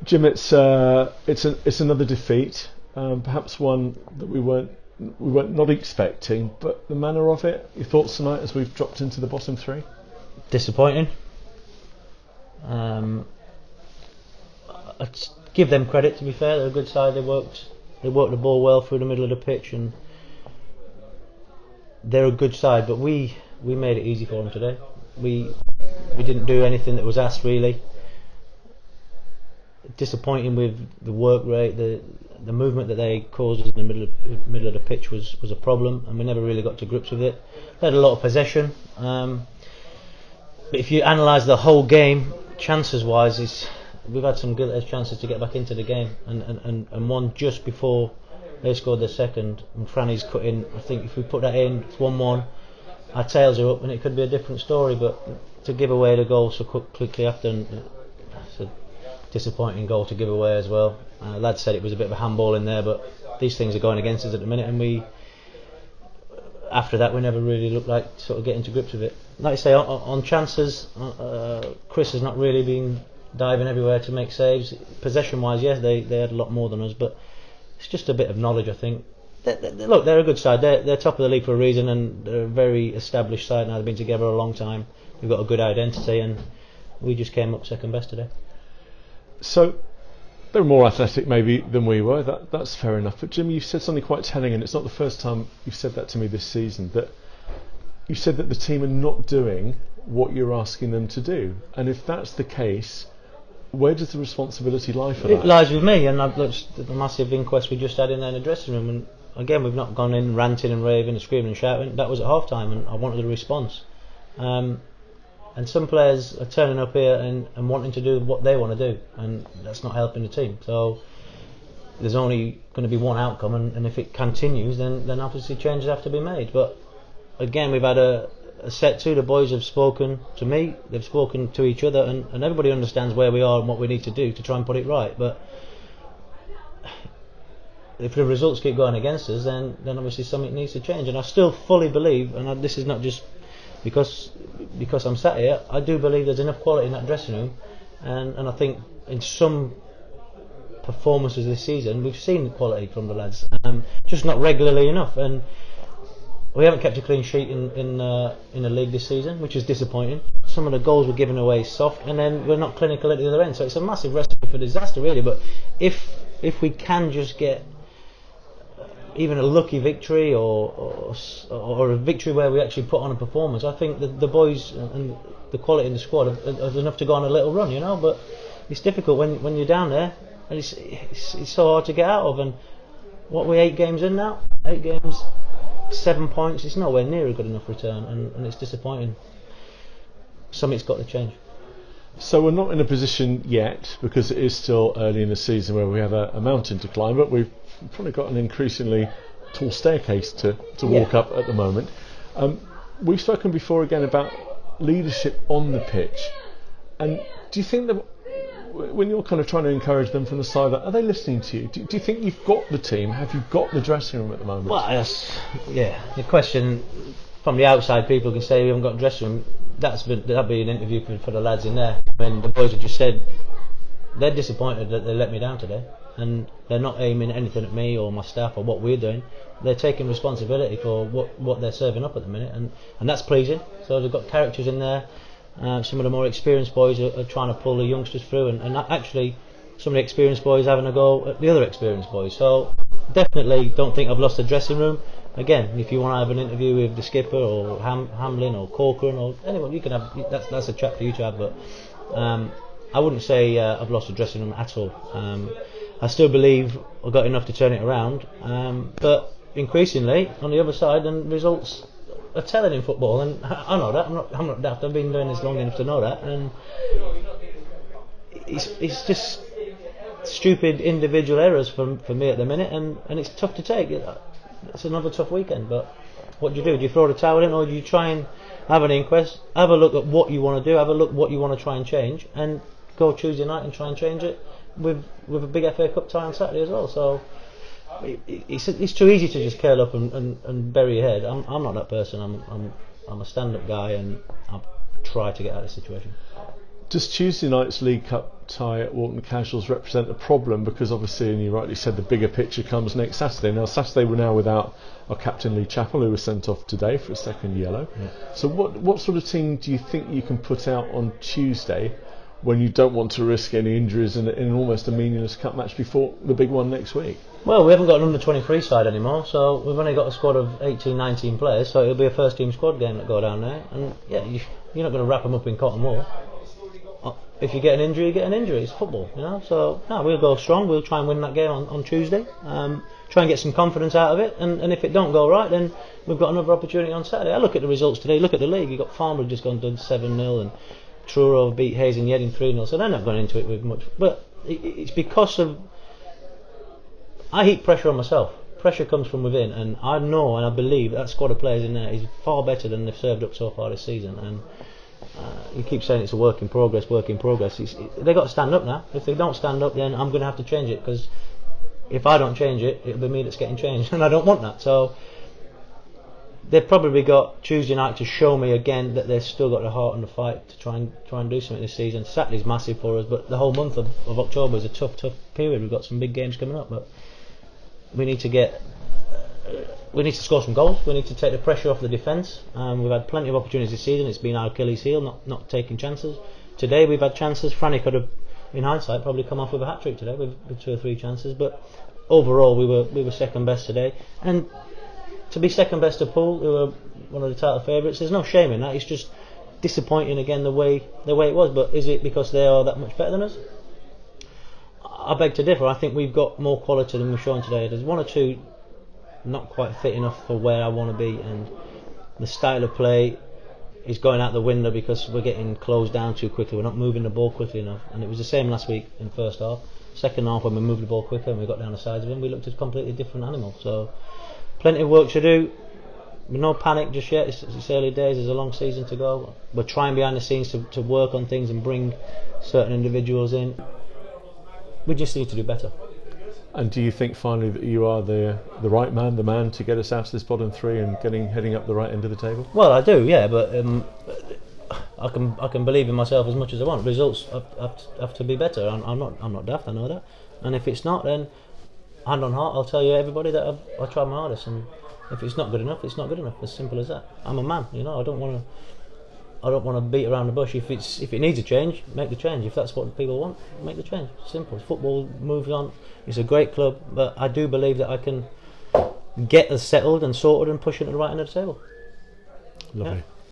Jim, it's another defeat, perhaps one that we weren't not expecting, but the manner of it. Your thoughts tonight as we've dropped into the bottom three? Disappointing. I'd give them credit. To be fair, they're a good side. They worked the ball well through the middle of the pitch, and they're a good side. But we made it easy for them today. We didn't do anything that was asked really. Disappointing with the work rate, the movement that they caused us in the middle of the pitch was a problem, and we never really got to grips with it. They had a lot of possession, but if you analyse the whole game, chances wise, we've had some good chances to get back into the game, and one just before they scored their second, and Franny's cut in. I think if we put that in, it's 1-1, our tails are up, and it could be a different story. But to give away the goal so quickly after, it's a disappointing goal to give away as well. Lads said it was a bit of a handball in there, but these things are going against us at the minute, and after that we never really looked like sort of getting to grips with it. Like I say, on chances, Chris has not really been diving everywhere to make saves. Possession wise, yes, they had a lot more than us, but it's just a bit of knowledge, I think. Look, they're a good side. They're top of the league for a reason, and they're a very established side now. They've been together a long time. They've got a good identity, and we just came up second best today. So they were more athletic maybe than we were. That's fair enough. But Jim, you've said something quite telling, and it's not the first time you've said that to me this season. That you said that the team are not doing what you're asking them to do, and if that's the case, where does the responsibility lie for that? It lies with me, and I've looked at the massive inquest we just had in there in the dressing room, and again we've not gone in ranting and raving and screaming and shouting. That was at half time, and I wanted a response. And some players are turning up here and wanting to do what they want to do, and that's not helping the team. So there's only going to be one outcome, and if it continues, then obviously changes have to be made. But again, we've had a set to. The boys have spoken to me, they've spoken to each other, and everybody understands where we are and what we need to do to try and put it right. But if the results keep going against us, then obviously something needs to change. And I still fully believe, and this is not just because I'm sat here, I do believe there's enough quality in that dressing room, and I think in some performances this season we've seen the quality from the lads, just not regularly enough. And we haven't kept a clean sheet in the league this season, which is disappointing. Some of the goals were given away soft, and then we're not clinical at the other end. So it's a massive recipe for disaster, really. But if we can just get even a lucky victory or a victory where we actually put on a performance, I think the boys and the quality in the squad have enough to go on a little run, But it's difficult when you're down there, and it's so hard to get out of. And what we're 8 games in now, 8 games, 7 points. It's nowhere near a good enough return, and it's disappointing. Something's got to change. So we're not in a position yet, because it is still early in the season, where we have a mountain to climb, but we've probably got an increasingly tall staircase to walk up at the moment. We've spoken before again about leadership on the pitch, and do you think that when you're kind of trying to encourage them from the side, are they listening to you? Do you think you've got the team? Have you got the dressing room at the moment? Well, the question from the outside, people can say we haven't got a dressing room. That'd be an interview for the lads in there. When the boys have just said they're disappointed that they let me down today, and they're not aiming anything at me or my staff or what we're doing. They're taking responsibility for what they're serving up at the minute, and that's pleasing. So they've got characters in there. Some of the more experienced boys are trying to pull the youngsters through, and actually some of the experienced boys having a go at the other experienced boys. So definitely don't think I've lost the dressing room. Again, if you want to have an interview with the skipper or Hamlin or Corcoran or anyone, you can have. That's a chat for you to have. But I wouldn't say I've lost the dressing room at all. I still believe I've got enough to turn it around, but increasingly on the other side, and results are telling in football, and I know that. I'm not daft. I've been doing this long enough to know that, and it's just stupid individual errors for me at the minute, and it's tough to take. It's another tough weekend, but what do? Do you throw the towel in, or do you try and have an inquest, have a look at what you want to do, have a look at what you want to try and change, and go Tuesday night and try and change it with a big FA Cup tie on Saturday as well? So it's too easy to just curl up and bury your head. I'm not that person. I'm a stand-up guy, and I try to get out of the situation. Does Tuesday night's League Cup tie at Walton Casuals represent a problem? Because obviously, and you rightly said, the bigger picture comes next Saturday. Now Saturday we're now without our captain Lee Chappell, who was sent off today for a second yellow. Yeah. So what sort of team do you think you can put out on Tuesday when you don't want to risk any injuries in almost a meaningless cup match before the big one next week? Well, we haven't got an under 23 side anymore, so we've only got a squad of 18, 19 players, so it'll be a first team squad game that go down there, and yeah, you're not going to wrap them up in cotton wool. If you get an injury, you get an injury. It's football, you know. So no, we'll go strong. We'll try and win that game on Tuesday. Try and get some confidence out of it, and if it don't go right, then we've got another opportunity on Saturday. I look at the results today. Look at the league. You got Farnborough just gone done 7-0, and Truro beat Hayes and Yedding 3-0. So they're not going into it with much. But it's because of I heap pressure on myself. Pressure comes from within, and I know and I believe that squad of players in there is far better than they've served up so far this season. And you keep saying it's a work in progress. They've got to stand up now. If they don't stand up, then I'm going to have to change it, because if I don't change it, it'll be me that's getting changed, and I don't want that. So they've probably got Tuesday night to show me again that they've still got the heart and the fight to try and do something this season. Saturday's massive for us, but the whole month of October is a tough period. We've got some big games coming up, but we need to score some goals. We need to take the pressure off the defence. We've had plenty of opportunities this season. It's been our Achilles heel, not taking chances. Today we've had chances. Franny could have, in hindsight, probably come off with a hat-trick today with 2 or 3 chances. But overall, we were second best today. And to be second best to Poole, who are one of the title favourites, there's no shame in that. It's just disappointing again the way it was. But is it because they are that much better than us? I beg to differ. I think we've got more quality than we've shown today. There's 1 or 2 not quite fit enough for where I want to be, and the style of play is going out the window because we're getting closed down too quickly. We're not moving the ball quickly enough, and it was the same last week in the first half. Second half, when we moved the ball quicker and we got down the sides of them, we looked at a completely different animal. So plenty of work to do. No panic just yet. It's early days. There's a long season to go. We're trying behind the scenes to work on things and bring certain individuals in. We just need to do better. And do you think finally that you are the right man, the man to get us out of this bottom 3 and heading up the right end of the table? Well, I do, yeah, but I can believe in myself as much as I want. Results have to be better. I'm not daft. I know that. And if it's not, then hand on heart, I'll tell you everybody that I tried my hardest. And if it's not good enough, it's not good enough. As simple as that. I'm a man, you know. I don't want to beat around the bush. If it needs a change, make the change. If that's what people want, make the change. Simple. Football moves on. It's a great club, but I do believe that I can get us settled and sorted and push it to the right end of the table. Lovely. Yeah.